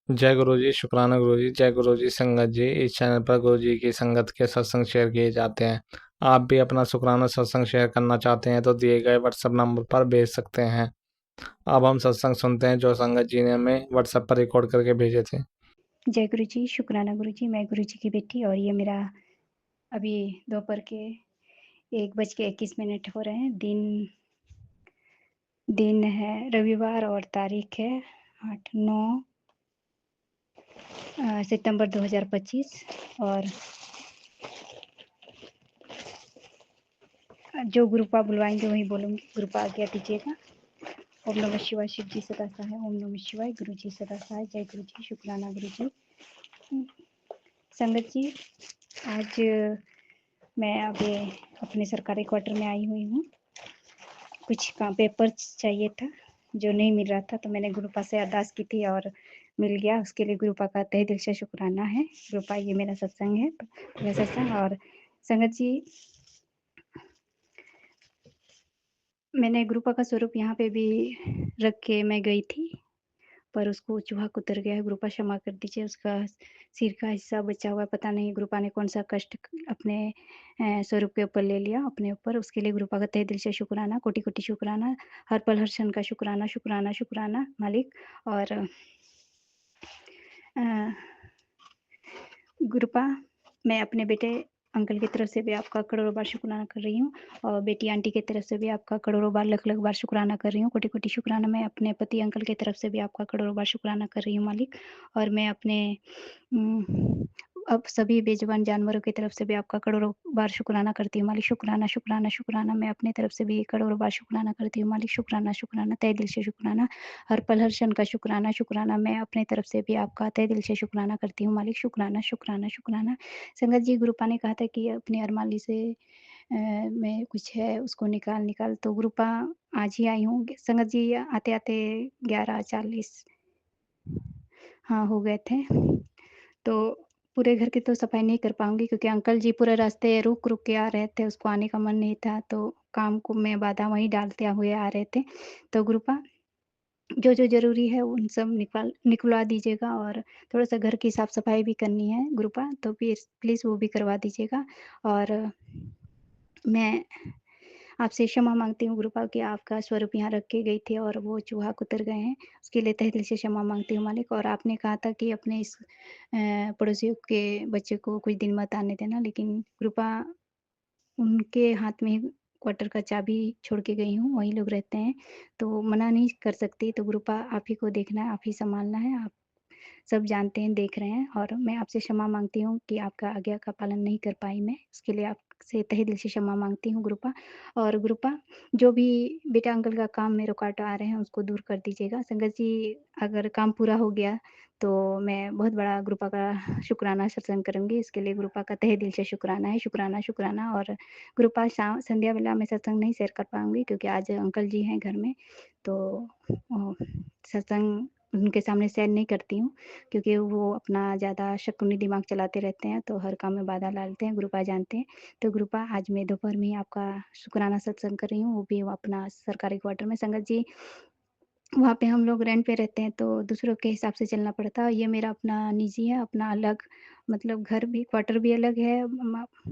जय गुरु जी, शुक्राना गुरु जी। जय गुरु जी संगत जी। इस चैनल पर गुरु जी की संगत के सत्संग शेयर किए जाते हैं। आप भी अपना शुक्राना सत्संग शेयर करना चाहते हैं तो दिए गए व्हाट्सएप नंबर पर भेज सकते हैं। अब हम सत्संग सुनते हैं जो संगत जी ने हमें व्हाट्सएप पर रिकॉर्ड करके भेजे थे। जय गुरु जी, शुक्राना गुरु जी। मैं गुरु जी की बेटी और ये मेरा अभी दोपहर के 1:21 हो रहे हैं। दिन है रविवार और तारीख है 8-9 सितंबर 2025 और जो गुरुपा बुलवाएंगे वही बोलूँगी। गुरुपा आज्ञा दीजिएगा। ओम नमः शिवाय। शिव जी सदा सहाय। ओम नमः शिवाय। गुरु जी सदा सहाय। जय गुरु जी, शुक्राना गुरु जी। संगत जी, आज मैं अभी अपने सरकारी क्वार्टर में आई हुई हूँ। कुछ काम पेपर्स चाहिए था जो नहीं मिल रहा था, तो मैंने गुरुपा से अरदास की थी और मिल गया। उसके लिए गुरुपा का तहे दिल से शुक्राना है। गुरुपा, ये मेरा सत्संग है, मेरा सत्संग। और संगत जी, मैंने गुरुपा का स्वरूप यहाँ पे भी रख के मैं गई थी, पर उसको चूहा कुतर गया है। गुरुपा क्षमा कर दीजिए। उसका सिर का हिस्सा बचा हुआ है। पता नहीं गुरुपा ने कौन सा कष्ट अपने स्वरूप के ऊपर ले लिया अपने ऊपर। उसके लिए गुरुपा का तहे दिल से शुक्राना, कोटि कोटि शुक्राना, हर पल हर क्षण का शुक्राना, शुक्राना, शुक्राना मालिक। और गुरुपा, मैं अपने बेटे अंकल की तरफ से भी आपका करोड़ों बार शुक्राना कर रही हूँ और बेटी आंटी की तरफ से भी आपका करोड़ों बार लख लख बार शुक्राना कर रही हूँ। कोटि कोटि शुक्राना। मैं अपने पति अंकल की तरफ से भी आपका करोड़ों बार शुक्राना कर रही हूँ मालिक। और मैं अपने अब सभी बेजुबान जानवरों की तरफ से भी आपका करोड़ों बार शुक्राना करती हूँ मालिक। शुक्राना, शुक्राना, शुक्राना। मैं अपनी तरफ से भी करोड़ों बार शुक्राना करती हूँ मालिक। शुक्राना, शुक्राना, तहे दिल से शुक्राना, हर पल हर क्षण का शुक्राना, शुक्राना। मैं अपनी तरफ से भी आपका तहे दिल से शुक्राना करती हूँ मालिक। शुक्राना, शुक्राना, शुक्राना। संगत जी, गुरुपा ने कहा था कि अपनी अरमाली से में कुछ है उसको निकाल। तो गुरुपा आज ही आई हूँ। संगत जी, आते-आते 11:40 हाँ, हो गए थे। तो पूरे घर की तो सफाई नहीं कर पाऊँगी क्योंकि अंकल जी पूरे रास्ते रुक-रुक के आ रहे थे, उसको आने का मन नहीं था, तो काम को मैं बाधा वहीं डालते हुए आ रहे थे। तो गुरुपा, जो-जो ज़रूरी है उन सब निकलवा दीजिएगा और थोड़ा-सा घर की साफ-सफाई भी करनी है गुरुपा, तो प्लीज़ वो भी करवा दीजिएगा। और मैं आपसे क्षमा माँगती हूँ गुरुपा कि आपका स्वरूप यहाँ रख के गई थी और वो चूहा कुतर गए हैं, उसके लिए तहे दिल से क्षमा माँगती हूँ मालिक। और आपने कहा था कि अपने इस पड़ोसियों के बच्चे को कुछ दिन मत आने देना, लेकिन गुरुपा उनके हाथ में ही क्वार्टर का चाबी छोड़ के गई हूँ, वही लोग रहते हैं, तो मना नहीं कर सकती। तो गुरुपा आप ही को देखना है, आप ही सँभालना है, आप सब जानते हैं, देख रहे हैं और मैं आपसे क्षमा माँगती हूँ कि आपका आज्ञा का पालन नहीं कर पाई मैं, उसके लिए आपसे तहे दिल से क्षमा माँगती हूँ गुरुपा। और गुरुपा, जो भी बेटा अंकल का काम में रुकावट आ रहे हैं, उसको दूर कर दीजिएगा। संगत जी, अगर काम पूरा हो गया, तो मैं बहुत बड़ा गुरुपा का शुक्राना सत्संग करूँगी, इसके लिए गुरुपा का तहे दिल से शुक्राना है। शुक्राना, शुक्राना। और गुरुपा, संध्या वेला मैं सत्संग नहीं शेयर कर पाऊँगी क्योंकि आज अंकल जी हैं घर में, तो सत्संग उनके सामने शेयर नहीं करती हूँ क्योंकि वो अपना ज़्यादा शकुनी दिमाग चलाते रहते हैं, तो हर काम में बाधा डालते हैं, गुरुपा जानते हैं। तो गुरुपा, आज मैं दोपहर में ही आपका शुक्राना सत्संग कर रही हूँ, वो भी वो अपना सरकारी क्वार्टर में। संगत जी, वहाँ पे हम लोग रेंट पे रहते हैं, तो दूसरों के हिसाब से चलना पड़ता है। ये मेरा अपना निजी है, अपना अलग, मतलब घर भी, क्वार्टर भी अलग है,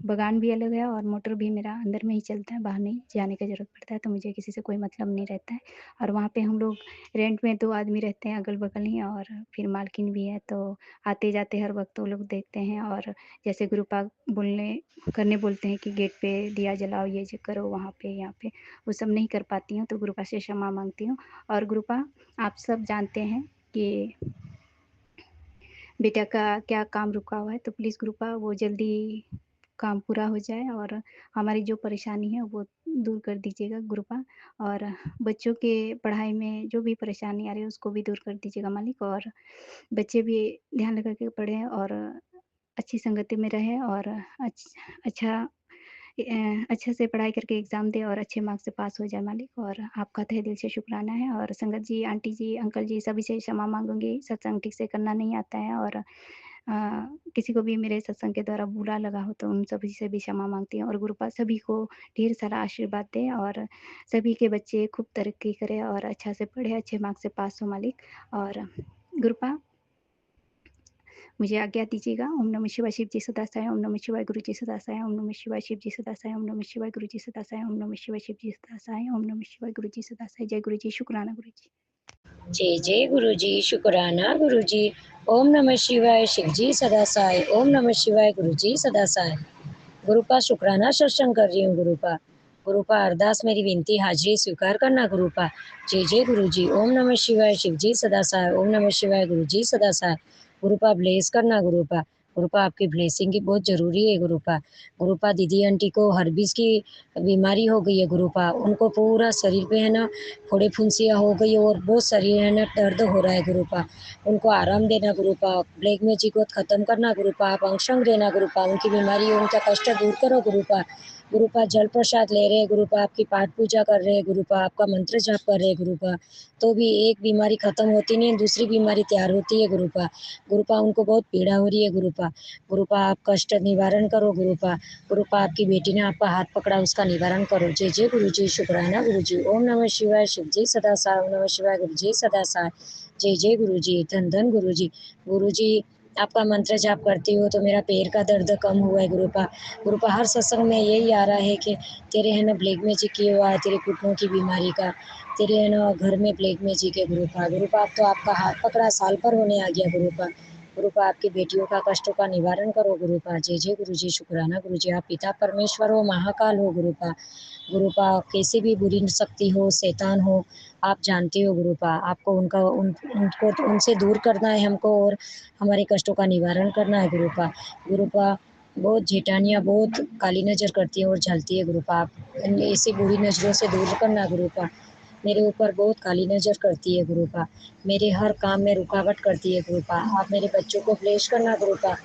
बगान भी अलग है और मोटर भी मेरा अंदर में ही चलता है, बाहर नहीं जाने का ज़रूरत पड़ता है, तो मुझे किसी से कोई मतलब नहीं रहता है। और वहाँ पे हम लोग रेंट में 2 आदमी रहते हैं अगल-बगल ही, और फिर मालकिन भी है, तो आते-जाते हर वक़्त वो लोग देखते हैं। और जैसे गुरुपा बोलते हैं कि गेट पे दिया जलाओ, ये जो करो, वहाँ पे, यहाँ पे, वो सब नहीं कर पाती हूँ, तो गुरुपा से क्षमा माँगती हूँ। और गुरुपा, आप सब जानते हैं कि बेटा का क्या काम रुका हुआ है, तो प्लीज़ गुरुपा वो जल्दी काम पूरा हो जाए और हमारी जो परेशानी है वो दूर कर दीजिएगा गुरुपा। और बच्चों के पढ़ाई में जो भी परेशानी आ रही है उसको भी दूर कर दीजिएगा मालिक। और बच्चे भी ध्यान लगा के पढ़ें और अच्छी संगति में रहें और अच्छा अच्छे से पढ़ाई करके एग्ज़ाम दें और अच्छे मार्क्स से पास हो जाए मालिक। और आपका तहे दिल से शुक्राना है। और संगत जी, आंटी जी, अंकल जी, सभी से क्षमा माँगूँगी, सत्संग ठीक से करना नहीं आता है और किसी को भी मेरे सत्संग के द्वारा बुरा लगा हो तो उन सभी से भी क्षमा माँगती हूँ। और गुरुपा, सभी को ढेर सारा आशीर्वाद दें और सभी के बच्चे खूब तरक्की करें और अच्छा से पढ़ें, अच्छे मार्क्स से पास हो मालिक। और गुरुपा, मुझे आज्ञा दीजिएगा। ओम नमः शिवाय शिव जी सदा सहाय, ओम नमः शिवाय गुरु जी सदा सहाय, ओम नमः शिवाय शिव जी सदा सहाय, ओम नमः शिवाय गुरु जी सदा सहाय, ओम नमः शिवाय शिव जी सदा सहाय, ओम नमः शिवाय गुरु जी सदा सहाय। जय गुरु जी, शुक्राना गुरु जी। जय जय गुरु जी, शुक्राना गुरु जी। ओम नमः शिवाय शिव जी सदा साई, ओम नमः शिवाय गुरु जी सदा साई। गुरु का शुक्राना सत्संग कर रही हूँ गुरु का अरदास मेरी विनती हाजिरी स्वीकार करना गुरु का। जय जय गुरु जी। ओम नमः शिवाय शिव जी सदा साई, ओम नमः शिवाय गुरु जी सदा साई। गुरु का ब्लेस करना गुरु का आपकी ब्लेसिंग की बहुत ज़रूरी है गुरु का दीदी आंटी को हर्बिस की बीमारी हो गई है गुरु का, उनको पूरा शरीर पे है ना फोड़े फुंसियाँ हो गई और बहुत शरीर है ना दर्द हो रहा है गुरु का, उनको आराम देना गुरु का, ब्लैक मैजिक को ख़त्म करना गुरु का, आप अंशंग देना गुरु का, उनकी बीमारी उनका कष्ट दूर करो गुरु का जल प्रसाद ले रहे हैं गुरु का, आपकी पाठ पूजा कर रहे हैं गुरु का, आपका मंत्र जाप कर रहे हैं गुरु का, तो भी एक बीमारी ख़त्म होती नहीं, दूसरी बीमारी तैयार होती है गुरु का उनको बहुत पीड़ा हो रही है गुरु का आप कष्ट निवारण करो गुरु का आपकी बेटी ने आपका हाथ पकड़ा उसका निवारण करो। जय जय गुरु जी, शुक्राना गुरु जी। ओम नमः शिवाय शिव जी सदा साई, ओम नमः शिवाय गुरु जी सदा साई। जय जय गुरु जी, धन धन गुरु जी आपका मंत्र जाप करती हो तो मेरा पैर का दर्द कम हुआ है गुरु का हर सत्संग में यही आ रहा है कि तेरे है ना ब्लैक मैजिक किया हुआ है, तेरे घुटनों की बीमारी का, तेरे है ना घर में ब्लैक मैजिक है गुरु का अब तो आपका हाथ पकड़ा साल पर होने आ गया गुरु का आपकी बेटियों का कष्टों का निवारण करो गुरु का। जय जय गुरु जी, शुक्राना गुरु जी। आप पिता परमेश्वर हो, महाकाल हो गुरु का कैसे भी बुरी शक्ति हो, शैतान हो, आप जानते हो गुरु का, आपको उनको तो उनसे दूर करना है हमको और हमारे कष्टों का निवारण करना है गुरु का बहुत जेठानियाँ बहुत काली नज़र करती है और झलती है गुरु का, आप ऐसी बुरी नज़रों से दूर करना गुरु का, मेरे ऊपर बहुत काली नज़र करती है गुरु का, मेरे हर काम में रुकावट करती है गुरु का, आप मेरे बच्चों को ब्लेस करना गुरु का,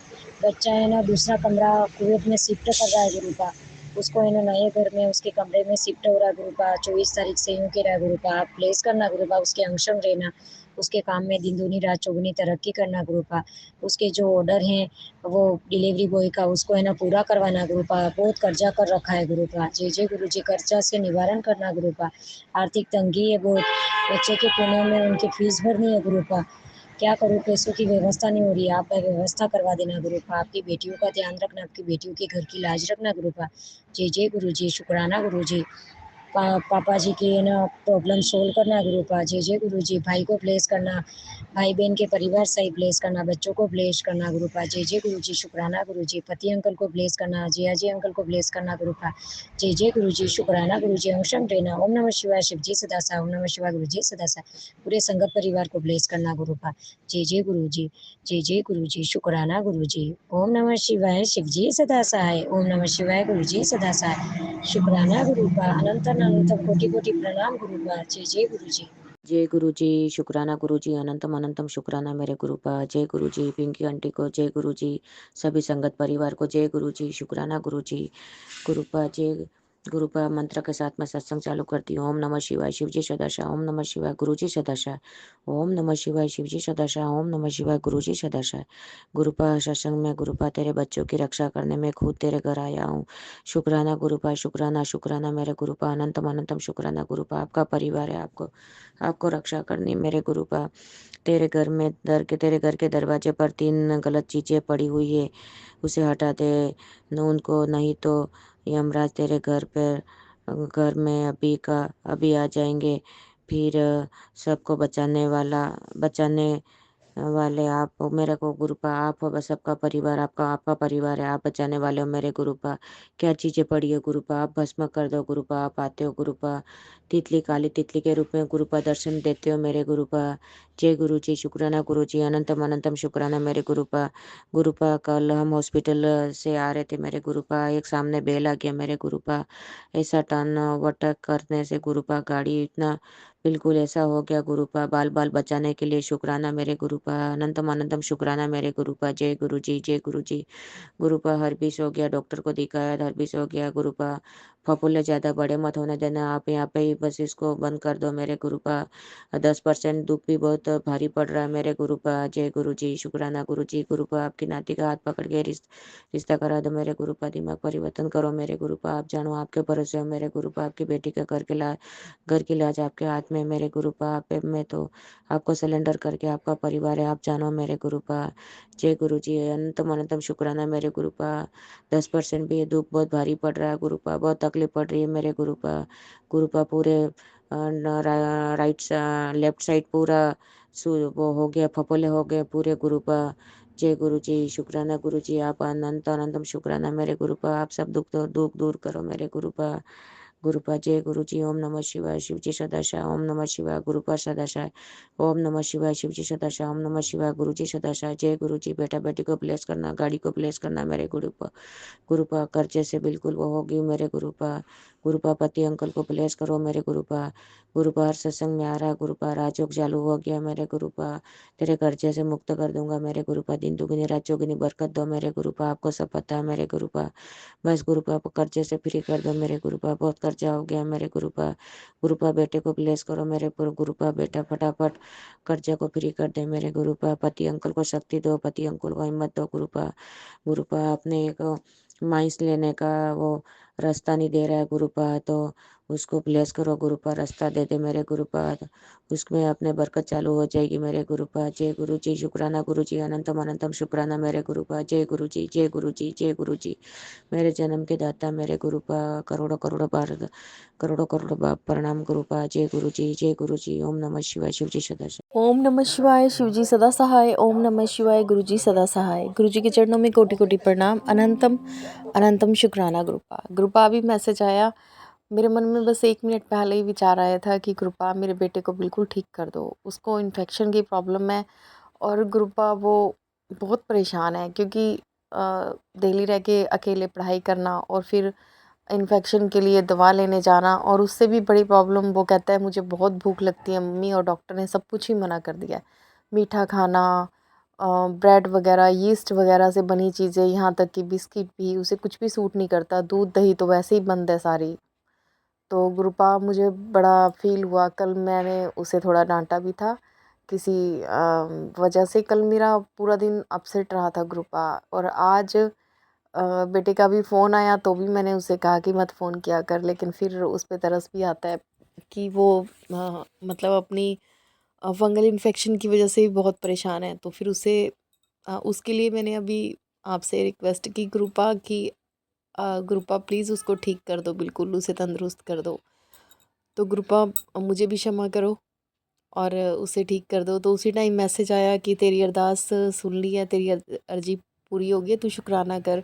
बच्चा है ना दूसरा कमरा कुवैत में शिफ्ट कर रहा है गुरु का, उसको है ना नए घर में उसके कमरे में शिफ्ट हो रहा है गुरु का, 24 तारीख से यूँ कह रहा है गुरु का, आप ब्लेस करना गुरु का, उसके अंशम रहना, उसके काम में दिन दूनी रात चौगुनी तरक्की करना गुरु का, उसके जो ऑर्डर हैं वो डिलीवरी बॉय का उसको है ना पूरा करवाना गुरु का, बहुत कर्जा कर रखा है गुरु का। जय जय गुरु जी, कर्जा से निवारण करना गुरु का, आर्थिक तंगी है बहुत, बच्चे के पुणे में उनकी फीस भरनी है गुरु का, क्या करूँ पैसों की व्यवस्था नहीं हो रही है, आप व्यवस्था करवा देना गुरु का, आपकी बेटियों का ध्यान रखना, आपकी बेटियों के घर की लाज रखना गुरु का। जय जय गुरु जी, शुक्राना गुरु जी। पापा जी की है ना प्रॉब्लम सोल्व करना गुरु का। जय जय गुरु जी, भाई को ब्लेस करना, भाई बहन के परिवार सही ब्लेस करना, बच्चों को ब्लेस करना गुरु का। जय जय गुरु जी, शुक्राना गुरु जी, पति अंकल को ब्लेस करना, जिया जी अंकल को ब्लेस करना गुरु का। जय जय गुरु जी, शुक्राना गुरु जी, अंशम रहना। ओम नमः शिवाय शिव जी सदा सा, ओम नमः शिवाय गुरु जी सदा सा, पूरे संगत परिवार को ब्लेस करना गुरु का। जय जय गुरु जी, जय जय गुरु जी, शुक्राना गुरु जी। ओम नमः शिवाय शिव जी सदा सहाय, ओम नमः शिवाय गुरु जी सदा सहाय। शुक्राना गुरु का, अनंत अनंत कोटि कोटि प्रणाम गुरु का। जय जय गुरु जी। जय गुरु जी, शुक्राना गुरु जी, अनंतम अनंतम शुक्राना मेरे गुरु का। जय गुरु जी, पिंकी आंटी को जय गुरु जी, सभी संगत परिवार को जय गुरु जी, शुक्राना गुरु जी। गुरु का जय गुरु का मंत्र के साथ मैं सत्संग चालू करती हूँ। ओम नमः शिवाय शिव जी सदाशा, ओम नमः शिवाय गुरु जी सदाशा, ओम नमः शिवाय शिव जी सदाशा, ओम नमः शिवाय गुरु जी सदाशा। गुरु पा सत्संग में गुरु पा तेरे बच्चों की रक्षा करने में खुद तेरे घर आया हूँ। शुक्राना गुरु पा, शुक्राना शुक्राना मेरे गुरु पा, अनंतम अनंतम शुक्राना गुरु पा। आपका परिवार है, आपको आपको रक्षा करनी मेरे गुरु पा। तेरे घर के दरवाजे पर 3 गलत चीज़ें पड़ी हुई है, उसे हटा दे न उनको, नहीं तो यमराज तेरे घर में अभी आ जाएंगे। फिर सबको बचाने वाले आप हो मेरे को गुरुपा, आप हो बस सबका परिवार, आपका परिवार है, आप बचाने वाले हो मेरे गुरुपा। क्या चीज़ें पड़ी है गुरुपा, आप भस्म कर दो गुरुपा, आप आते हो गुरुपा, तितली काली तितली के रूप में गुरुपा दर्शन देते हो मेरे गुरुपा। जय गुरु जी, शुक्राना गुरु जी, अनंतम अनंतम शुक्राना मेरे गुरुपा। कल हम हॉस्पिटल से आ रहे थे मेरे गुरुपा, एक सामने बेल आ गया मेरे गुरुपा, ऐसा टर्न ओवरटेक करने से गुरुपा गाड़ी इतना बिल्कुल ऐसा हो गया गुरुपा, बाल बाल बचाने के लिए शुक्राना मेरे गुरुपा, अनंतम अनंतम शुक्राना मेरे गुरुपा। जय गुरु जी, जय गुरु जी। गुरुपा हर्बिस हो गया, डॉक्टर को दिखाया हर्बिस हो गया गुरुपा, फफूंद ज़्यादा बड़े मत होने देना, आप यहाँ पे ही बस इसको बंद कर दो मेरे गुरुपा। 10% दुख भी बहुत भारी पड़ रहा है मेरे गुरुपा। जय गुरु जी, शुक्राना गुरु जी। गुरुपा आपकी नाती का हाथ पकड़ के रिश्ता करा दो मेरे गुरुपा। दिमाग परिवर्तन करो मेरे गुरुपा। आप जानो आपके भरोसे हो मेरे गुरुपा। आपकी बेटी का घर की लाज आपके हाथ में है मेरे गुरुपा। आप पे मैं तो आपको सिलेंडर करके आपका परिवार है, आप जानो मेरे गुरुपा। जय गुरु जी, अनंतम अनंतम शुक्राना मेरे गुरुपा। 10% भी ये दुख बहुत भारी पड़ रहा है गुरुपा, बहुत तकलीफ पड़ रही है मेरे गुरुपा। गुरुपा पूरे राइट लेफ्ट साइड पूरा वो हो गया, फफोले हो गए पूरे गुरुपा। जय गुरु जी, शुक्राना गुरु जी। आप अनंत अनंतम शुक्राना मेरे गुरुपा। आप सब दुख दूर करो मेरे गुरुपा। गुरुपा जय गुरु जी। ओम नमः शिवाय, शिवजी सदाशिव। ओम नमः शिवाय, गुरुपा सदाशिव। ओम नमः शिवाय, शिवजी सदाशिव। ओम नमः शिवाय, गुरु जी सदाशिव। जय गुरु जी। बेटा बेटी को ब्लेस करना, गाड़ी को ब्लेस करना मेरे गुरुपा। गुरुपा कर्जे से बिल्कुल वो होगी मेरे गुरुपा। गुरुपा पति अंकल को ब्लेस करो मेरे गुरुपा। गुरुपा हर सत्संग में आ रहा है गुरुपा, राजयोग चालू हो गया मेरे गुरुपा। तेरे कर्जे से मुक्त कर दूंगा मेरे गुरुपा। दिन दुगनी रात चौगुनी बरकत दो मेरे गुरुपा। आपको सब पता है मेरे गुरुपा। बस गुरुपा को कर्जे से फ्री कर दो मेरे गुरुपा। बहुत कर्जा हो गया मेरे गुरुपा। गुरुपा बेटे को ब्लेस करो मेरे गुरुपा। बेटा फटाफट कर्जा को फ्री कर दे मेरे गुरुपा। पति अंकल को शक्ति दो, पति अंकल को हिम्मत दो गुरुपा। गुरुपा अपने एक माइंस लेने का वो रास्ता नहीं दे रहा है गुरुपा, तो उसको ब्लेस करो गुरुपा, रास्ता दे दे मेरे गुरुपा। उसमें अपने बरकत चालू हो जाएगी मेरे गुरुपा। जय गुरु जी, शुक्राना गुरु जी। अनंतम अनंतम शुक्राना मेरे गुरुपा। जय गुरु जी, जय गुरु जी, जय गुरु जी। मेरे जन्म के दाता मेरे गुरुपा, करोड़ों करोड़ों बार करोड़ों करोड़ों बार प्रणाम गुरुपा। जय गुरु जी, जय गुरु जी। ओम नमः शिवाय, शिवजी सदाशिव। ओम नमः शिवाय, शिवजी सदा सहाय। ओम नमः शिवाय, गुरुजी सदा सहाय। गुरुजी के चरणों में कोटि कोटि प्रणाम। अनंतम अनंतम शुक्राना गुरुपा। गुरुपा अभी मैसेज आया मेरे मन में, बस 1 मिनट पहले ही विचार आया था कि गुरुपा मेरे बेटे को बिल्कुल ठीक कर दो, उसको इन्फेक्शन की प्रॉब्लम है। और गुरुपा वो बहुत परेशान है क्योंकि दिल्ली रह के अकेले पढ़ाई करना और फिर इन्फेक्शन के लिए दवा लेने जाना, और उससे भी बड़ी प्रॉब्लम, वो कहता है मुझे बहुत भूख लगती है मम्मी, और डॉक्टर ने सब कुछ ही मना कर दिया है। मीठा खाना, ब्रेड वगैरह, यीस्ट वगैरह से बनी चीज़ें, यहाँ तक कि बिस्किट भी उसे कुछ भी सूट नहीं करता। दूध दही तो वैसे ही बंद है सारी। तो गुरुपा मुझे बड़ा फील हुआ, कल मैंने उसे थोड़ा डांटा भी था किसी वजह से। कल मेरा पूरा दिन अपसेट रहा था गुरुपा। और आज बेटे का भी फ़ोन आया तो भी मैंने उसे कहा कि मत फ़ोन किया कर, लेकिन फिर उस पे तरस भी आता है कि वो मतलब अपनी फंगल इन्फेक्शन की वजह से भी बहुत परेशान है। तो फिर उसे उसके लिए मैंने अभी आपसे रिक्वेस्ट की गुरुपा कि गुरुपा प्लीज़ उसको ठीक कर दो, बिल्कुल उसे तंदुरुस्त कर दो। तो गुरुपा मुझे भी क्षमा करो और उसे ठीक कर दो। तो उसी टाइम मैसेज आया कि तेरी अरदास सुन ली है, तेरी अर्जी पूरी हो गई है, तू शुक्राना कर।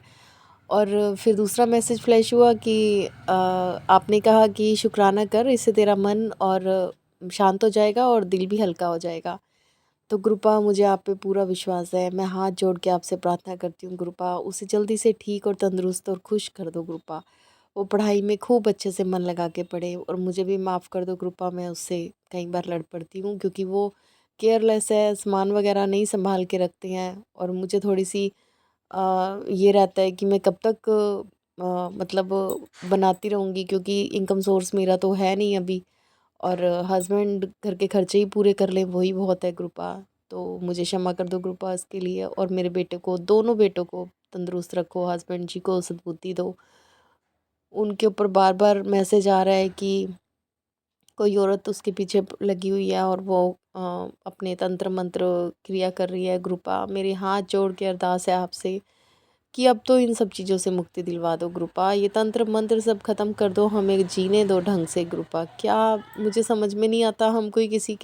और फिर दूसरा मैसेज फ्लैश हुआ कि आपने कहा कि शुक्राना कर, इससे तेरा मन और शांत हो जाएगा और दिल भी हल्का हो जाएगा। तो गुरुपा मुझे आप पे पूरा विश्वास है, मैं हाथ जोड़ के आपसे प्रार्थना करती हूँ गुरुपा, उसे जल्दी से ठीक और तंदुरुस्त और खुश कर दो गुरुपा। वो पढ़ाई में खूब अच्छे से मन लगा के पढ़े, और मुझे भी माफ़ कर दो गुरुपा, मैं उससे कई बार लड़ पड़ती हूँ क्योंकि वो केयरलेस है, सामान वगैरह नहीं संभाल के रखते हैं। और मुझे थोड़ी सी ये रहता है कि मैं कब तक मतलब बनाती रहूँगी, क्योंकि इनकम सोर्स मेरा तो है नहीं अभी, और हस्बैंड घर के खर्चे ही पूरे कर लें वही बहुत है गुरुपा। तो मुझे क्षमा कर दो गुरुपा इसके लिए, और मेरे बेटे को, दोनों बेटों को तंदुरुस्त रखो, हस्बैंड जी को सद्बुद्धि दो। उनके ऊपर बार बार मैसेज आ रहा है कि कोई औरत उसके पीछे लगी हुई है और वो अपने तंत्र मंत्र क्रिया कर रही है। गुरुपा मेरे हाथ जोड़ के अरदास है आपसे कि अब तो इन सब चीज़ों से मुक्ति दिलवा दो गुरुपा, ये तंत्र मंत्र सब ख़त्म कर दो, हमें जीने दो ढंग से गुरुपा। क्या मुझे समझ में नहीं आता, हम कोई किसी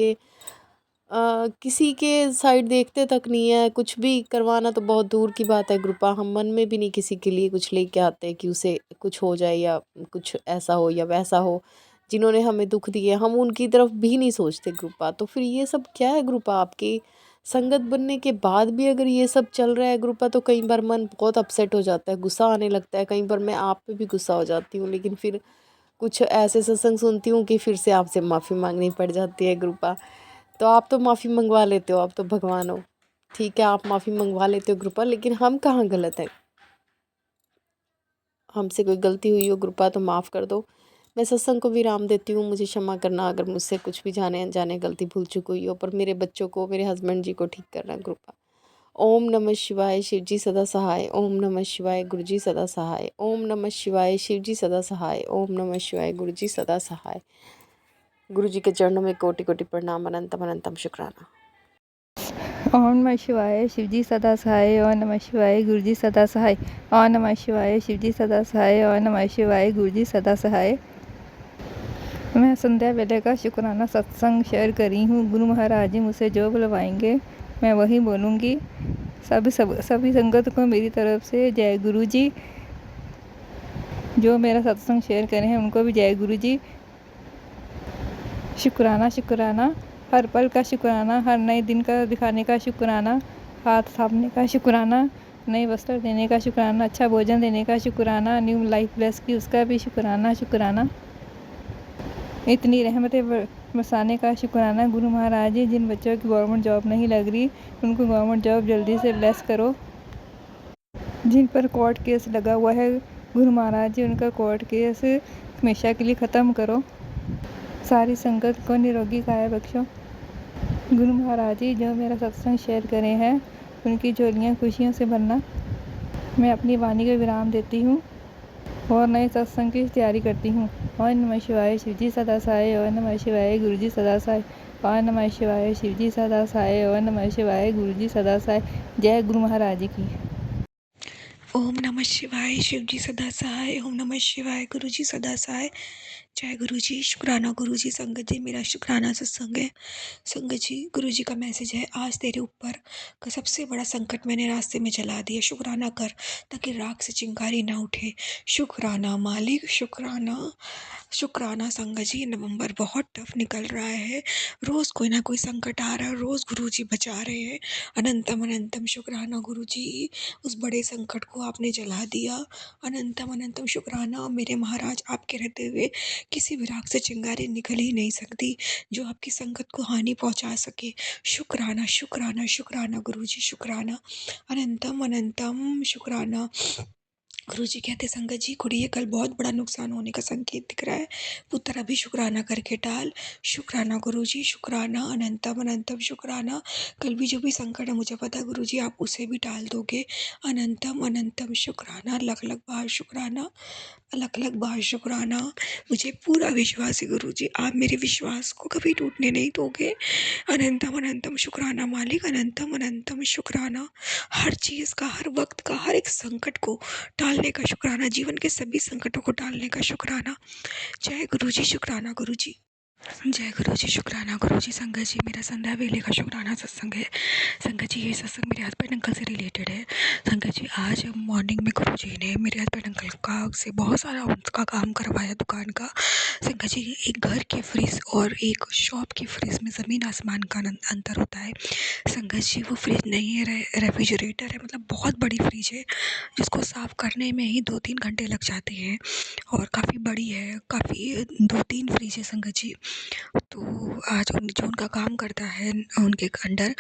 के साइड देखते तक नहीं है, कुछ भी करवाना तो बहुत दूर की बात है गुरुपा। हम मन में भी नहीं किसी के लिए कुछ लेके आते कि उसे कुछ हो जाए या कुछ ऐसा हो या वैसा हो। जिन्होंने हमें दुख दिए हम उनकी तरफ भी नहीं सोचते गुरुपा। तो फिर ये सब क्या है गुरुपा, आपकी संगत बनने के बाद भी अगर ये सब चल रहा है गुरुपा, तो कई बार मन बहुत अपसेट हो जाता है, गुस्सा आने लगता है। कई बार मैं आप पे भी गुस्सा हो जाती हूँ, लेकिन फिर कुछ ऐसे सत्संग सुनती हूँ कि फिर से आपसे माफ़ी मांगनी पड़ जाती है गुरुपा। तो आप तो माफ़ी मंगवा लेते हो, आप तो भगवान हो, ठीक है आप माफ़ी मंगवा लेते हो गुरुपा, लेकिन हम कहाँ गलत हैं? हमसे कोई गलती हुई हो कृपा तो माफ़ कर दो। मैं सत्संग को विराम देती हूँ, मुझे क्षमा करना अगर मुझसे कुछ भी जाने अनजाने गलती भूल चूक हुई हो, पर मेरे बच्चों को, मेरे हस्बैंड जी को ठीक करना कृपा। ओम नमः शिवाय, शिव जी सदा सहाय। ओम नमः शिवाय, गुरु जी सदा सहाय। ओम नमः शिवाय, शिव जी सदा सहाय। ओम नमः शिवाय, गुरु जी सदा सहाय। गुरु जी के चरणों में कोटि कोटि प्रणाम, अनंतम अनंतम शुक्राना। ओम नमः शिवाय, शिवजी सदा सहाय। ओम नमः शिवाय, गुरुजी सदा सहाय। ओम नमः शिवाय, शिवजी सदा सहाय। ओम नमः शिवाय, गुरुजी सदा सहाय। मैं संध्या वेले का शुक्राना सत्संग शेयर करी हूँ। गुरु महाराज जी मुझसे जो बुलवाएंगे मैं वही बोलूँगी। सभी संगत को मेरी तरफ से जय गुरु जी। जो मेरा सत्संग शेयर करे हैं उनको भी जय गुरु जी। शुक्राना शुक्राना, हर पल का शुक्राना, हर नए दिन का दिखाने का शुक्राना, हाथ थापने का शुक्राना, नए वस्त्र देने का शुक्राना, अच्छा भोजन देने का शुक्राना, न्यू लाइफ ब्लेस की उसका भी शुक्राना शुक्राना, इतनी रहमतें बरसाने का शुक्राना। गुरु महाराज जी जिन बच्चों की गवर्नमेंट जॉब नहीं लग रही उनको गवर्नमेंट जॉब जल्दी से ब्लेस करो। जिन पर कोर्ट केस लगा हुआ है गुरु महाराज जी उनका कोर्ट केस हमेशा के लिए ख़त्म करो। सारी संगत को निरोगी काया बख्शो। गुरु महाराज जी जो मेरा सत्संग शेयर करे हैं उनकी झोलियाँ खुशियों से भरना। मैं अपनी वाणी को विराम देती हूँ और नए सत्संग की तैयारी करती हूँ। ओम नमः शिवाय, शिवजी सदा सहाय। ओम नमः शिवाय, गुरुजी सदा सहाय। ओम नमः शिवाय, शिवजी सदा सहाय। ओम नमः शिवाय, गुरुजी सदा सहाय। जय गुरु महाराज जी की। ओम नमः शिवाय, शिव जी सदा सहाय। ओम नमः शिवाय, गुरु जी सदा सहाय। जय गुरु जी। शुक्राना गुरु जी। संगत जी मेरा शुक्राना सत्संग है। संगत जी गुरु जी का मैसेज है, आज तेरे ऊपर का सबसे बड़ा संकट मैंने रास्ते में जला दिया। शुक्राना कर ताकि राख से चिंगारी ना उठे। शुक्राना मालिक, शुक्राना शुक्राना। संगत जी नवंबर बहुत टफ निकल रहा है, रोज़ कोई ना कोई संकट आ रहा है, रोज़ गुरु जी बचा रहे हैं। अनंतम अनंतम शुक्राना गुरु जी, उस बड़े संकट को आपने जला दिया। अनंतम अनंतम शुक्राना। मेरे महाराज आपके रहते हुए किसी भी राख से चिंगारी निकल ही नहीं सकती जो आपकी संगत को हानि पहुंचा सके। शुक्राना शुक्राना शुक्राना गुरु जी, शुक्राना। अनंतम अनंतम शुक्राना। गुरु जी कहते संगत जी कुड़िए कल बहुत बड़ा नुकसान होने का संकेत दिख रहा है, पुत्र अभी शुक्राना करके टाल। शुक्राना गुरु जी, शुक्राना। अनंतम अनंतम शुक्राना। कल भी जो भी संकट है मुझे पता है गुरु जी आप उसे भी टाल दोगे। अनंतम अनंतम शुक्राना। लख लख बार शुक्राना, लख लख बार शुक्राना। मुझे पूरा विश्वास है गुरु जी आप मेरे विश्वास को कभी टूटने नहीं दोगे। अनंतम अनंतम शुक्राना मालिक, अनंतम अनंतम शुक्राना। हर चीज़ का, हर वक्त का, हर एक संकट को टालने का शुक्राना, जीवन के सभी संकटों को टालने का शुक्राना। जय गुरु जी। शुक्राना गुरु जी। जय गुरु जी। शुक्राना गुरु जी। संगत जी मेरा संध्या वेले का शुक्राना सत्संग है। संगत जी ये सत्संग मेरे हस्बैंड अंकल से रिलेटेड है। संगत जी आज मॉर्निंग में गुरु जी ने मेरे हस्बैंड अंकल का से बहुत सारा उनका काम करवाया दुकान का। संगत जी एक घर के फ्रिज और एक शॉप की फ्रिज में ज़मीन आसमान का अंतर होता है। संगत जी वो फ्रिज नहीं है, रेफ्रिजरेटर है, मतलब बहुत बड़ी फ्रिज है जिसको साफ़ करने में ही 2-3 घंटे लग जाते हैं और काफ़ी बड़ी है, काफ़ी 2-3 फ्रिज है संगत जी। तो आज जो उनका काम करता है उनके अंडर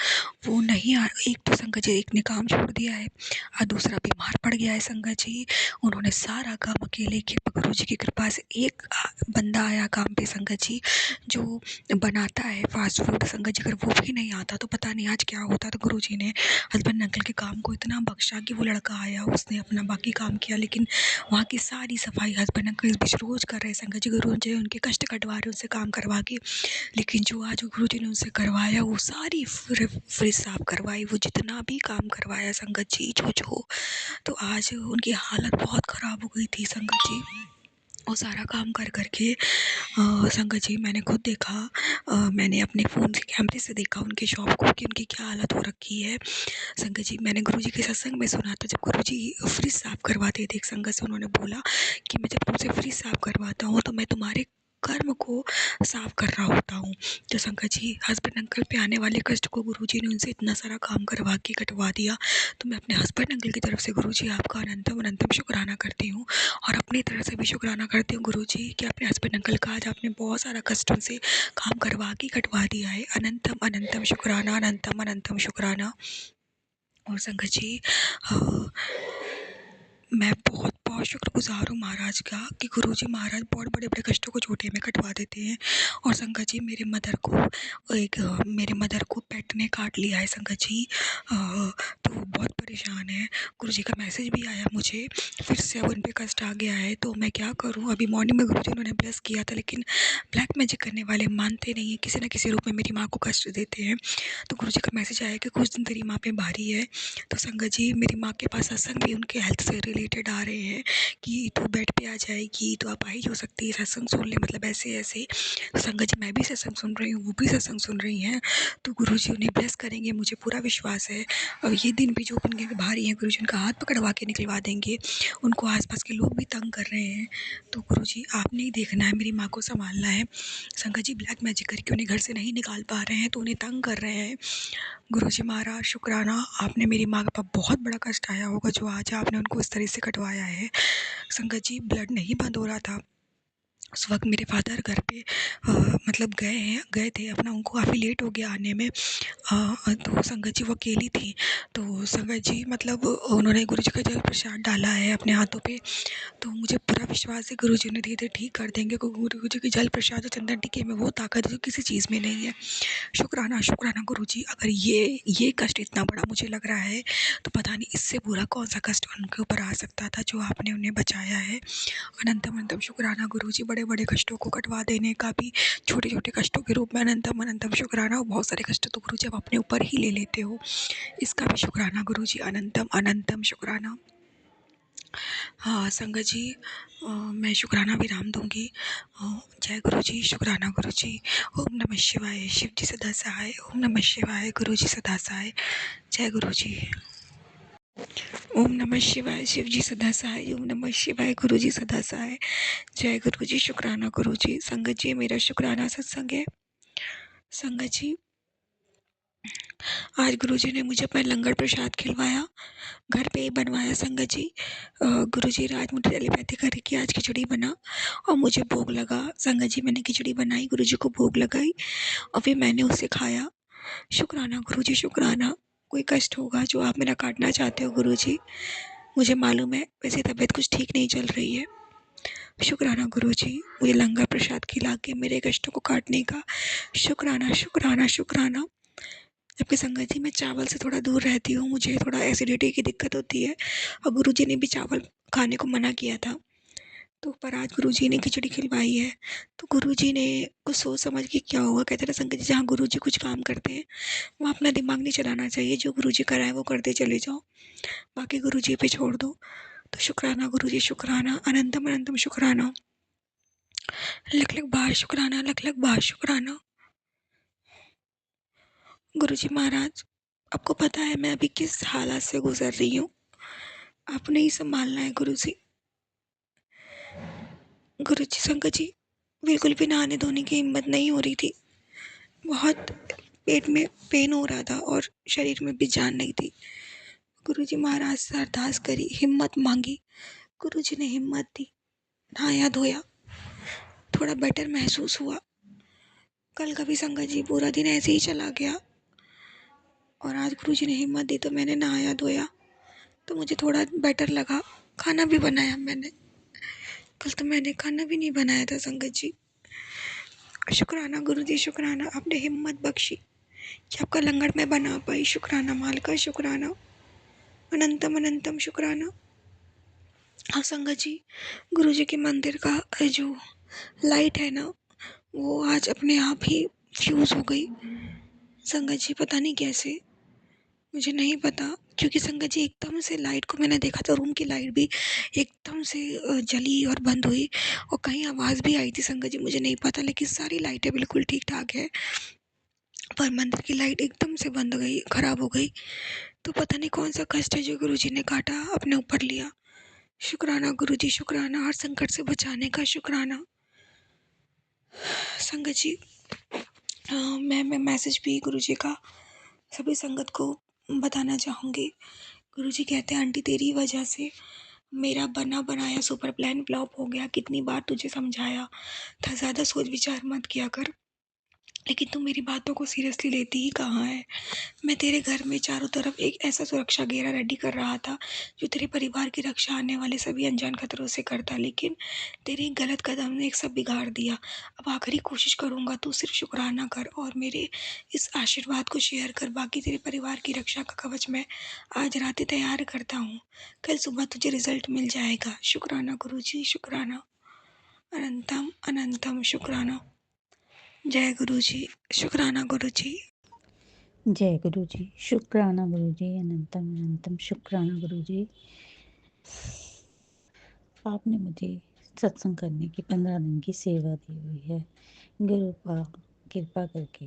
वो नहीं एक तो संगत जी एक ने काम छोड़ दिया है और दूसरा बीमार पड़ गया है संगत जी। उन्होंने सारा काम अकेले किया। गुरु जी की कृपा से एक बंदा आया काम पे संगत जी जो बनाता है फास्ट फूड संगत जी। अगर वो भी नहीं आता तो पता नहीं आज क्या होता। तो गुरु जी ने हस्बैंड अंकल के काम को इतना बख्शा कि वो लड़का आया, उसने अपना बाकी काम किया, लेकिन वहाँ की सारी सफाई हस्बैंड अंकल इस बीच रोज़ कर रहे संगत जी। गुरु जी उनके कष्ट कटवा रहे उनसे काम करवा के, लेकिन जो आज गुरु जी ने उनसे करवाया वो सारी फ्रिज साफ करवाई, वो जितना भी काम करवाया संगत जी जो तो आज उनकी हालत बहुत ख़राब हो गई थी संगत जी। वो सारा काम कर के संगत जी मैंने खुद देखा, मैंने अपने फ़ोन से कैमरे से देखा उनकी शॉप को कि उनकी क्या हालत हो रखी है संगत जी। मैंने गुरुजी के सत्संग में सुना था जब गुरुजी फ्रिज साफ़ करवाते थे एक संगत से उन्होंने बोला कि मैं जब तुमसे फ्रिज साफ़ करवाता हूँ तो मैं तुम्हारे कर्म को साफ़ कर रहा होता हूँ। तो संगत जी हस्बैंड अंकल पे आने वाले कष्ट को गुरुजी ने उनसे इतना सारा काम करवा के कटवा दिया। तो मैं अपने हस्बैंड अंकल की तरफ से गुरुजी आपका अनंतम अनंतम शुक्राना करती हूँ और अपनी तरफ से भी शुक्राना करती हूँ गुरुजी कि अपने हस्बैंड अंकल का आज आपने बहुत सारा कष्टों से काम करवा के कटवा दिया है। अनंतम अनंतम शुक्राना, अनंतम अनंतम शुक्राना। और संगत जी मैं बहुत बहुत शुक्रगुजार हूँ महाराज का कि गुरुजी महाराज बहुत बड़े बड़े कष्टों को छोटे में कटवा देते हैं। और संगत जी मेरे मदर को पेट ने काट लिया है संगत जी। तो वो बहुत परेशान है। गुरुजी का मैसेज भी आया मुझे, फिर से अब उन पे कष्ट आ गया है। तो मैं क्या करूँ? अभी मॉर्निंग में गुरुजी उन्होंने ब्लेस किया था, लेकिन ब्लैक मैजिक करने वाले मानते नहीं है, किसी न किसी रूप में मेरी माँ को कष्ट देते हैं। तो गुरुजी का मैसेज आया कि कुछ दिन तेरी माँ पे भारी है। तो संगत जी मेरी माँ के पास सत्संग भी उनके हेल्थ से रिलेटेड आ रहे हैं कि तू बेड पे आ जाएगी, तो आप आई हो सकती है, सत्संग सुन ले, मतलब ऐसे ऐसे। तो संगत जी मैं भी सत्संग सुन रही हूँ, वो भी सत्संग सुन रही हैं। तो गुरुजी उन्हें ब्लेस करेंगे, मुझे पूरा विश्वास है। और ये दिन भी जो उनके भारी हैं, गुरुजी उनका हाथ पकड़वा के निकलवा देंगे। उनको आसपास के लोग भी तंग कर रहे हैं, तो गुरुजी आपने ही देखना है, मेरी माँ को संभालना है। संगत जी ब्लैक मैजिक करके उन्हें घर से नहीं निकाल पा रहे हैं, तो उन्हें तंग कर रहे हैं। गुरुजी महाराज शुक्राना, आपने मेरी माँ का बहुत बड़ा कष्ट आया होगा जो आज आपने उनको इस तरह से कटवाया है। संगत जी ब्लड नहीं बंद हो रहा था उस वक्त मेरे फादर घर पे मतलब गए थे अपना, उनको काफ़ी लेट हो गया आने में। तो संगत जी वो अकेली थी। तो संगत जी मतलब उन्होंने गुरुजी का जल प्रसाद डाला है अपने हाथों पे। तो मुझे पूरा विश्वास है गुरुजी उन्हें धीरे धीरे ठीक कर देंगे, क्योंकि गुरुजी की जल प्रसाद और चंदन टीके में वो ताकत है जो किसी चीज़ में नहीं है। शुक्राना शुक्राना गुरुजी। अगर ये कष्ट इतना बड़ा मुझे लग रहा है, तो पता नहीं इससे बुरा कौन सा कष्ट उनके ऊपर आ सकता था जो आपने उन्हें बचाया है। अनंतम अनंतम शुक्राना गुरुजी, बड़े बड़े कष्टों को कटवा देने का भी छोटे छोटे कष्टों के रूप में अनंतम अनंतम शुक्राना। और बहुत सारे कष्ट तो गुरुजी आप अपने ऊपर ही ले लेते हो, इसका भी शुक्राना गुरुजी, अनंतम अनंतम शुक्राना। हाँ संगत जी मैं शुक्राना विराम दूंगी। जय गुरुजी, शुक्राना गुरुजी। ओम नमः शिवाय, शिव जी सदा सहाय। ओम नमः शिवाय, गुरुजी सदा सहाय। जय गुरुजी। ओम नमः शिवाय, शिव जी सदा सहाय। ओम नमः शिवाय, गुरुजी सदा सहाय। जय गुरुजी, शुक्राना गुरुजी। संगत जी मेरा शुक्राना सत्संग है। संगत जी आज गुरुजी ने मुझे अपना लंगर प्रसाद खिलवाया, घर पे ही बनवाया। संगत जी गुरुजी रात मुझे टेलीपैथी कर कि आज खिचड़ी बना, और मुझे भोग लगा। संगत जी मैंने खिचड़ी बनाई, गुरुजी को भोग लगाई, और फिर मैंने उसे खाया। शुक्राना गुरुजी, शुक्राना। कोई कष्ट होगा जो आप मेरा काटना चाहते हो गुरुजी, मुझे मालूम है। वैसे तबीयत कुछ ठीक नहीं चल रही है। शुक्राना गुरुजी, मुझे लंगर प्रसाद खिला के मेरे कष्टों को काटने का। शुक्राना शुक्राना शुक्राना। जबकि संगत जी मैं चावल से थोड़ा दूर रहती हूँ, मुझे थोड़ा एसिडिटी की दिक्कत होती है, और गुरुजी ने भी चावल खाने को मना किया था। तो पर आज गुरुजी ने खिचड़ी खिलवाई है, तो गुरुजी ने कुछ सोच समझ के क्या होगा। कहते हैं संगत जी जहाँ गुरुजी कुछ काम करते हैं वहाँ अपना दिमाग नहीं चलाना चाहिए, जो गुरुजी कराए वो करते चले जाओ, बाकी गुरुजी पे छोड़ दो। तो शुक्राना गुरुजी, शुक्राना, अनंतम अनंतम शुक्राना, लख लख बार शुक्राना, लख लख बार शुक्राना। गुरुजी महाराज आपको पता है मैं अभी किस हालात से गुजर रही हूँ, आपने ही संभालना है गुरुजी। गुरुजी संगत जी बिल्कुल भी नहाने धोने की हिम्मत नहीं हो रही थी, बहुत पेट में पेन हो रहा था और शरीर में भी जान नहीं थी। गुरुजी महाराज से अरदास करी, हिम्मत मांगी, गुरुजी ने हिम्मत दी, नहाया धोया, थोड़ा बेटर महसूस हुआ। कल का भी संगत जी पूरा दिन ऐसे ही चला गया, और आज गुरुजी ने हिम्मत दी तो मैंने नहाया धोया, तो मुझे थोड़ा बेटर लगा। खाना भी बनाया मैंने, कल तो मैंने खाना भी नहीं बनाया था संगत जी। शुक्राना गुरुजी, शुक्राना, आपने हिम्मत बख्शी कि आपका लंगर मैं बना पाई। शुक्राना मालिका, शुक्राना, अनंतम अनंतम शुक्राना। हाँ संगत जी गुरुजी के मंदिर का जो लाइट है ना, वो आज अपने आप ही फ्यूज़ हो गई। संगत जी पता नहीं कैसे, मुझे नहीं पता, क्योंकि संगत जी एकदम से लाइट को मैंने देखा तो रूम की लाइट भी एकदम से जली और बंद हुई, और कहीं आवाज़ भी आई थी संगत जी, मुझे नहीं पता, लेकिन सारी लाइटें बिल्कुल ठीक ठाक है, पर मंदिर की लाइट एकदम से बंद हो गई, ख़राब हो गई। तो पता नहीं कौन सा कष्ट है जो गुरुजी ने काटा, अपने ऊपर लिया। शुक्राना गुरुजी, शुक्राना, हर संकट से बचाने का शुक्राना। संगत जी मैं मैसेज भी गुरुजी का सभी संगत को बताना चाहूँगी। गुरुजी कहते हैं आंटी तेरी वजह से मेरा बना बनाया सुपर प्लान फ्लॉप हो गया, कितनी बार तुझे समझाया था, ज़्यादा सोच विचार मत किया कर, लेकिन तू मेरी बातों को सीरियसली लेती ही कहाँ है। मैं तेरे घर में चारों तरफ एक ऐसा सुरक्षा घेरा रेडी कर रहा था जो तेरे परिवार की रक्षा आने वाले सभी अनजान खतरों से करता, लेकिन तेरे एक गलत कदम ने एक सब बिगाड़ दिया। अब आखिरी कोशिश करूँगा, तू सिर्फ शुक्राना कर और मेरे इस आशीर्वाद को शेयर कर। बाकी तेरे परिवार की रक्षा का कवच मैं आज रात ही तैयार करता हूँ। कल सुबह तुझे रिजल्ट मिल जाएगा। शुक्राना गुरुजी, शुक्राना। अनंतम अनंतम शुक्राना। जय गुरुजी, शुक्राना गुरुजी। जय गुरु जी, शुक्राना गुरु जी, अनंतम अनंतम शुक्राना गुरु जी। आपने मुझे सत्संग करने की 15 दिन की सेवा दी हुई है। गुरु पाक कृपा करके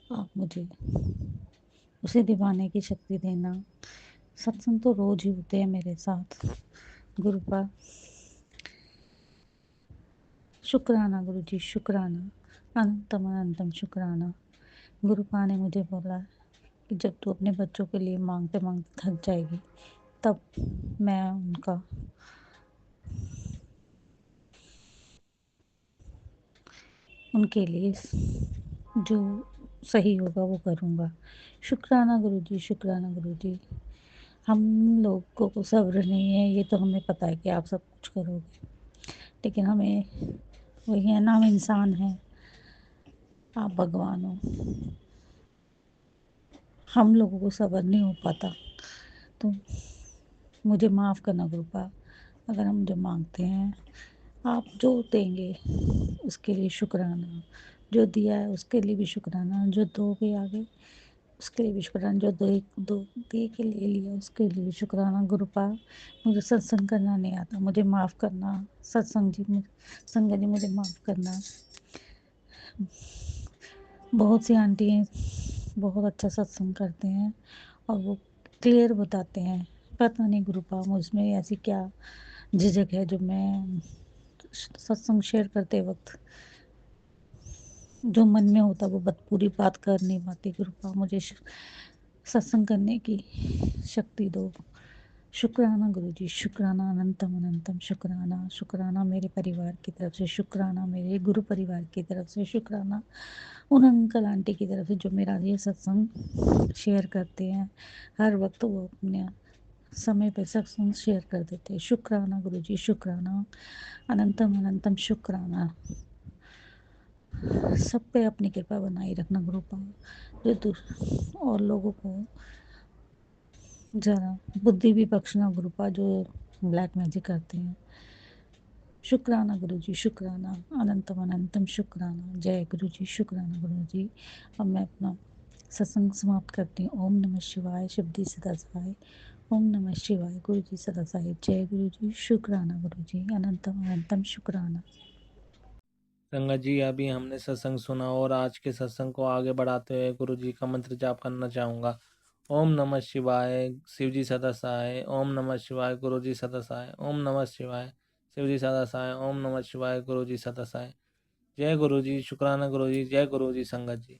आप मुझे उसे दिवाने की शक्ति देना। सत्संग तो रोज ही होते हैं मेरे साथ। गुरु पाक शुक्राना गुरु जी, शुक्राना, अनंतम अनंतम शुक्राना। गुरु पाक ने मुझे बोला कि जब तू अपने बच्चों के लिए मांगते मांगते थक जाएगी तब मैं उनके लिए जो सही होगा वो करूँगा। शुक्राना गुरु जी, शुक्राना गुरु जी। हम लोगों को सब्र नहीं है, ये तो हमें पता है कि आप सब कुछ करोगे, लेकिन हमें वही है ना, हम इंसान हैं, आप भगवान हो। हम लोगों को सब्र नहीं हो पाता, तो मुझे माफ़ करना गुरु पाक। अगर हम जो मांगते हैं आप जो देंगे उसके लिए शुक्राना, जो दिया है उसके लिए भी शुक्राना, जो दोगे आगे उसके लिए भी शुक्राना, जो दो दे के ले लिया उसके लिए भी शुक्राना। गुरु पाक मुझे सत्संग करना नहीं आता, मुझे माफ़ करना। सत्संग जी संगत जी मुझे माफ़ करना। बहुत सी आंटी हैं बहुत अच्छा सत्संग करते हैं और वो क्लियर बताते हैं। पता नहीं गुरु पाक मुझमें ऐसी क्या झिझक है जो मैं सत्संग शेयर करते वक्त जो मन में होता वो पूरी बात कर नहीं पाती। गुरु पाक मुझे सत्संग करने की शक्ति दो। शुक्राना गुरु जी, शुक्राना, अनंतम अनंतम शुक्राना। शुक्राना मेरे परिवार की तरफ से, शुक्राना मेरे गुरु परिवार की तरफ से, शुक्राना उन अंकल आंटी की तरफ से जो मेरा ये सत्संग शेयर करते हैं। हर वक्त वो अपने समय पे सत्संग शेयर कर देते हैं। शुक्राना गुरु जी, शुक्राना, अनंतम अनंतम शुक्राना। सब पे अपनी कृपा बनाई रखना गुरु पाक। जो और लोगों को ज़रा बुद्धि भी बख्शना गुरु पाक जो ब्लैक मैजिक करते हैं। शुक्राना गुरु जी, शुक्राना, अनंतम अनंतम शुक्राना। जय गुरु जी, शुक्राना गुरु जी। अब मैं अपना सत्संग समाप्त करती हूँ। ओम नमः शिवाय, शिवजी सदा सहाय। ओम नमः शिवाय, गुरु जी सदा सहाय। जय गुरु जी, शुक्राना गुरु जी, अनंतम अनंतम शुक्राना। संगत जी, अभी हमने सत्संग सुना और आज के सत्संग को आगे बढ़ाते हुए गुरु जी का मंत्र जाप करना चाहूँगा। ओम नमः शिवाय, शिव जी सदा सहाय। ओम नमः शिवाय, गुरु जी सदा सहाय। ओम नमः शिवाय, शिव जी सदा सहाय। ओम नमः शिवाय, गुरु जी सदा सहाय। जय गुरु जी, शुक्राना गुरु जी, जय गुरु जी संगत जी।